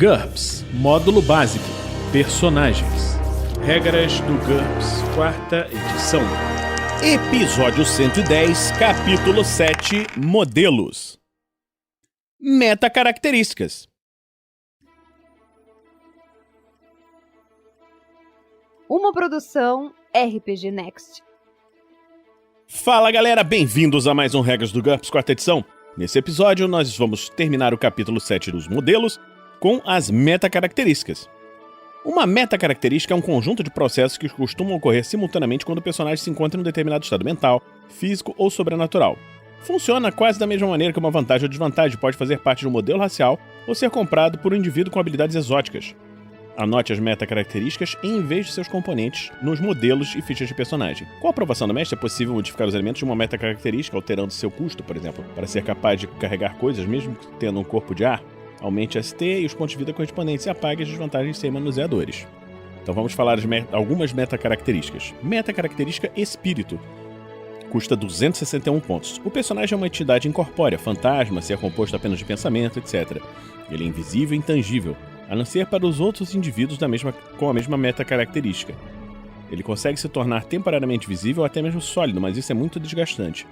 GURPS Módulo Básico Personagens. Regras do GURPS, 4ª edição. Episódio 110, capítulo 7, Modelos. Metacaracterísticas. Uma produção RPG Next. Fala galera, bem-vindos a mais um Regras do GURPS, 4ª edição. Nesse episódio nós vamos terminar o capítulo 7 dos modelos com as metacaracterísticas. Uma metacaracterística é um conjunto de processos que costumam ocorrer simultaneamente quando o personagem se encontra em um determinado estado mental, físico ou sobrenatural. Funciona quase da mesma maneira que uma vantagem ou desvantagem pode fazer parte de um modelo racial ou ser comprado por um indivíduo com habilidades exóticas. Anote as metacaracterísticas em vez de seus componentes nos modelos e fichas de personagem. Com a aprovação do mestre, é possível modificar os elementos de uma metacaracterística, alterando seu custo, por exemplo, para ser capaz de carregar coisas mesmo tendo um corpo de ar. Aumente a ST e os pontos de vida correspondentes e apague as desvantagens sem manuseadores. Então vamos falar de algumas metacaracterísticas. Metacaracterística Espírito. Custa 261 pontos. O personagem é uma entidade incorpórea, fantasma, se é composto apenas de pensamento, etc. Ele é invisível e intangível, a não ser para os outros indivíduos com a mesma metacaracterística. Ele consegue se tornar temporariamente visível ou até mesmo sólido, mas isso é muito desgastante.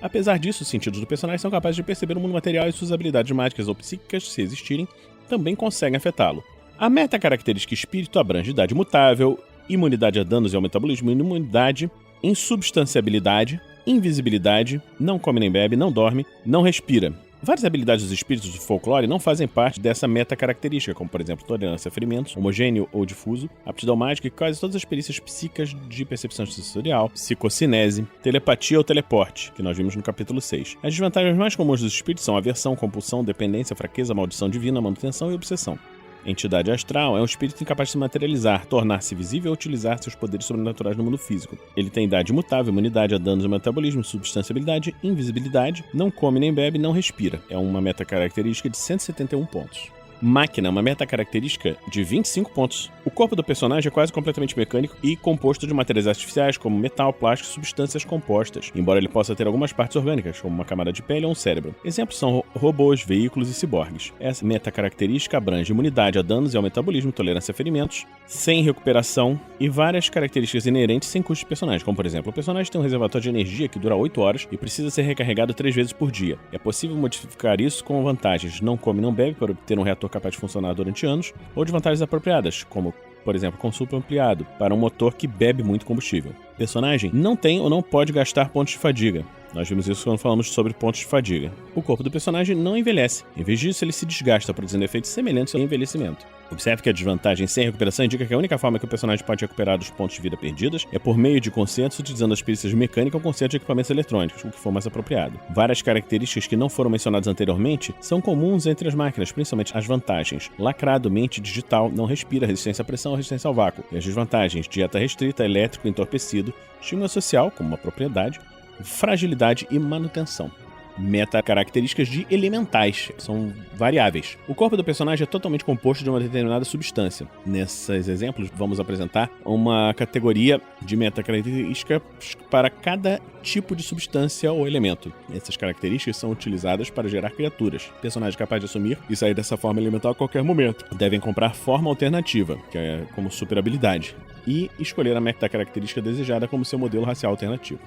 Apesar disso, os sentidos do personagem são capazes de perceber o mundo material e suas habilidades mágicas ou psíquicas, se existirem, também conseguem afetá-lo. A metacaracterística Espírito abrange idade mutável, imunidade a danos e ao metabolismo, imunidade, insubstanciabilidade, invisibilidade, não come nem bebe, não dorme, não respira. Várias habilidades dos espíritos do folclore não fazem parte dessa metacaracterística, como por exemplo tolerância a ferimentos, homogêneo ou difuso, aptidão mágica e quase todas as perícias psíquicas de percepção sensorial, psicocinese, telepatia ou teleporte, que nós vimos no capítulo 6. As desvantagens mais comuns dos espíritos são aversão, compulsão, dependência, fraqueza, maldição divina, manutenção e obsessão. Entidade astral é um espírito incapaz de se materializar, tornar-se visível ou utilizar seus poderes sobrenaturais no mundo físico. Ele tem idade mutável, imunidade a danos e metabolismo, substanciabilidade, invisibilidade, não come nem bebe, não respira. É uma metacaracterística de 171 pontos. Máquina é uma metacaracterística de 25 pontos. O corpo do personagem é quase completamente mecânico e composto de materiais artificiais como metal, plástico e substâncias compostas, embora ele possa ter algumas partes orgânicas, como uma camada de pele ou um cérebro. Exemplos são robôs, veículos e ciborgues. Essa metacaracterística abrange imunidade a danos e ao metabolismo, tolerância a ferimentos, sem recuperação e várias características inerentes sem custo de personagem, como por exemplo, o personagem tem um reservatório de energia que dura 8 horas e precisa ser recarregado 3 vezes por dia. É possível modificar isso com vantagens não come não bebe para obter um reator capaz de funcionar durante anos, ou de vantagens apropriadas, como, por exemplo, consumo ampliado, para um motor que bebe muito combustível. O personagem não tem ou não pode gastar pontos de fadiga. Nós vimos isso quando falamos sobre pontos de fadiga. O corpo do personagem não envelhece. Em vez disso, ele se desgasta, produzindo efeitos semelhantes ao envelhecimento. Observe que a desvantagem sem recuperação indica que a única forma que o personagem pode recuperar dos pontos de vida perdidos é por meio de concertos, utilizando as perícias mecânicas ou concertos de equipamentos eletrônicos, o que for mais apropriado. Várias características que não foram mencionadas anteriormente são comuns entre as máquinas, principalmente as vantagens. Lacrado, mente digital, não respira, resistência à pressão, resistência ao vácuo. E as desvantagens, dieta restrita, elétrico, entorpecido, estímulo social, como uma propriedade, fragilidade e manutenção. Metacaracterísticas de elementais são variáveis. O corpo do personagem é totalmente composto de uma determinada substância. Nesses exemplos, vamos apresentar uma categoria de metacaracterísticas para cada tipo de substância ou elemento. Essas características são utilizadas para gerar criaturas. Personagens capazes de assumir e sair dessa forma elemental a qualquer momento. Devem comprar forma alternativa, que é como super habilidade, e escolher a metacaracterística desejada como seu modelo racial alternativo.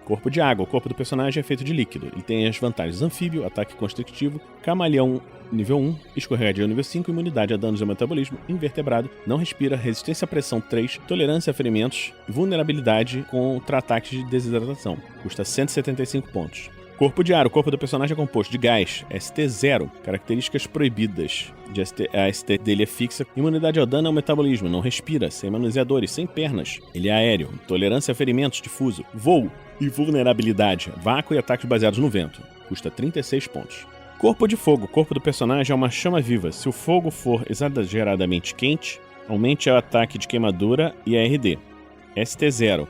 Corpo de água. O corpo do personagem é feito de líquido. Ele tem as vantagens anfíbio, ataque constrictivo, camaleão nível 1, escorregadio nível 5, imunidade a danos ao metabolismo, invertebrado, não respira, resistência à pressão 3, tolerância a ferimentos, vulnerabilidade contra ataques de desidratação. Custa 175 pontos. Corpo de ar. O corpo do personagem é composto de gás, ST0, características proibidas. A ST dele é fixa, imunidade ao dano ao metabolismo, não respira, sem manuseadores, sem pernas. Ele é aéreo, tolerância a ferimentos, difuso, voo e vulnerabilidade, vácuo e ataques baseados no vento. Custa 36 pontos. Corpo de fogo. O corpo do personagem é uma chama viva. Se o fogo for exageradamente quente, aumente o ataque de queimadura e a RD. ST0,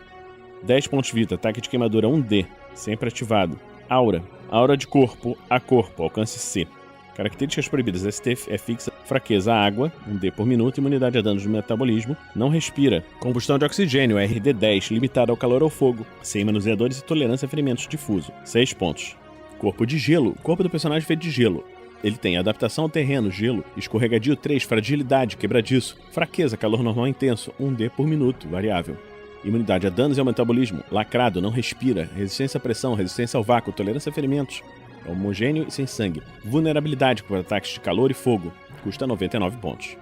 10 pontos de vida, ataque de queimadura 1D, sempre ativado. Aura. Aura de corpo a corpo, alcance C. Características proibidas. ST é fixa, fraqueza a água, 1D por minuto, imunidade a danos do metabolismo, não respira. Combustão de oxigênio, RD 10, limitada ao calor ou fogo, sem manuseadores e tolerância a ferimentos, difuso, 6 pontos. Corpo de gelo. O corpo do personagem é feito de gelo. Ele tem adaptação ao terreno, gelo, escorregadio 3, fragilidade, quebradiço, fraqueza, calor normal intenso, 1D por minuto, variável. Imunidade a danos e ao metabolismo, lacrado, não respira, resistência à pressão, resistência ao vácuo, tolerância a ferimentos, homogêneo e sem sangue, vulnerabilidade por ataques de calor e fogo, custa 99 pontos.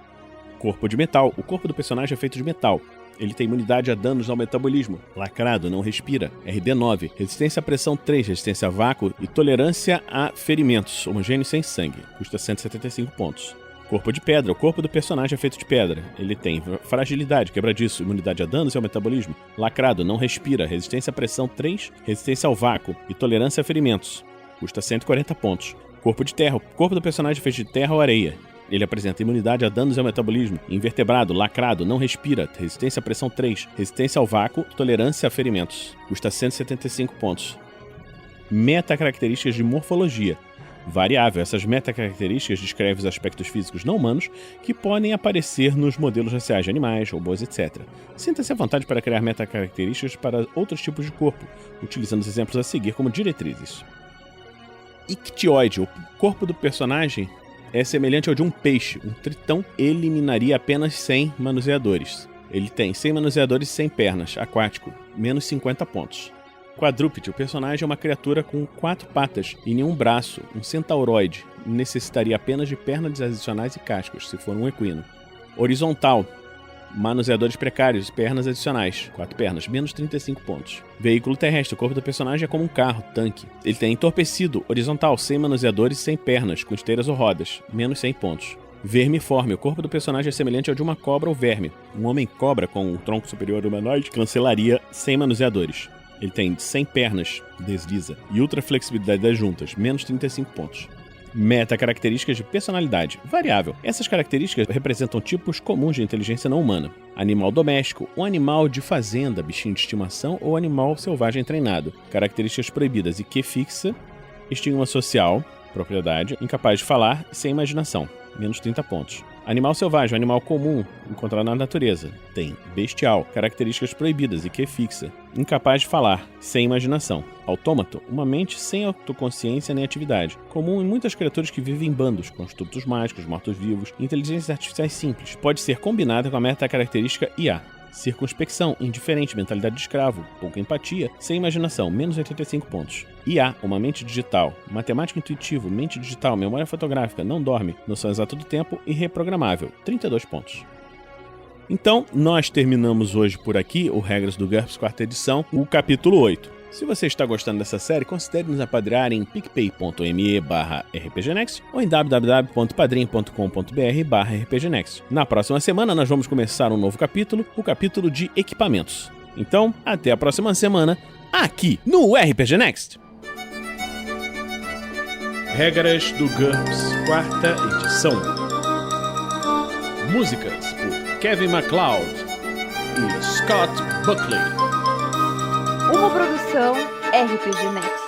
Corpo de metal, o corpo do personagem é feito de metal. Ele tem imunidade a danos ao metabolismo, lacrado, não respira, RD9, resistência à pressão 3, resistência a vácuo e tolerância a ferimentos, homogêneo e sem sangue, custa 175 pontos. Corpo de pedra, o corpo do personagem é feito de pedra. Ele tem fragilidade, quebradiço, imunidade a danos e ao metabolismo, lacrado, não respira, resistência à pressão 3, resistência ao vácuo e tolerância a ferimentos, custa 140 pontos. Corpo de terra, o corpo do personagem é feito de terra ou areia. Ele apresenta imunidade a danos e ao metabolismo, invertebrado, lacrado, não respira, resistência à pressão 3, resistência ao vácuo, tolerância a ferimentos. Custa 175 pontos. Metacaracterísticas de morfologia. Variável. Essas metacaracterísticas descrevem os aspectos físicos não humanos que podem aparecer nos modelos raciais de animais, robôs, etc. Sinta-se à vontade para criar metacaracterísticas para outros tipos de corpo, utilizando os exemplos a seguir como diretrizes. Ictioide. O corpo do personagem é semelhante ao de um peixe. Um tritão eliminaria apenas 100 manuseadores. Ele tem 100 manuseadores e 100 pernas. Aquático, menos 50 pontos. Quadrúpede. O personagem é uma criatura com 4 patas e nenhum braço. Um centauroide. Necessitaria apenas de pernas adicionais e cascos, se for um equino. Horizontal. Manuseadores precários, pernas adicionais, 4 pernas, menos 35 pontos. Veículo terrestre, o corpo do personagem é como um carro, tanque. Ele tem entorpecido, horizontal, 100 manuseadores e 100 pernas, com esteiras ou rodas, menos 100 pontos. Vermiforme, o corpo do personagem é semelhante ao de uma cobra ou verme. Um homem-cobra com um tronco superior humanoide cancelaria 100 manuseadores. Ele tem 100 pernas, desliza, e ultra flexibilidade das juntas, menos 35 pontos. Metacaracterísticas de personalidade. Variável. Essas características representam tipos comuns de inteligência não humana. Animal doméstico, um animal de fazenda, bichinho de estimação ou animal selvagem treinado. Características proibidas: IQ fixa, estigma social, propriedade, incapaz de falar e sem imaginação, menos 30 pontos. Animal selvagem, um animal comum, encontrado na natureza. Tem bestial, características proibidas, IQ fixa, incapaz de falar, sem imaginação. Autômato, uma mente sem autoconsciência nem atividade. Comum em muitas criaturas que vivem em bandos, construtos mágicos, mortos-vivos, inteligências artificiais simples. Pode ser combinada com a metacaracterística IA. Circunspecção, indiferente, mentalidade de escravo, pouca empatia, sem imaginação, menos 85 pontos. IA, uma mente digital, matemática intuitivo, mente digital, memória fotográfica, não dorme, noção exata do tempo e reprogramável, 32 pontos. Então, nós terminamos hoje por aqui o Regras do GURPS, quarta edição, o capítulo 8. Se você está gostando dessa série, considere nos apadrinhar em picpay.me/rpgnext ou em www.padrim.com.br/rpgnext. Na próxima semana nós vamos começar um novo capítulo, o capítulo de equipamentos. Então, até a próxima semana, aqui no RPG Next! Regras do GURPS, quarta edição. Músicas por Kevin MacLeod e Scott Buckley. Uma produção RPG Next.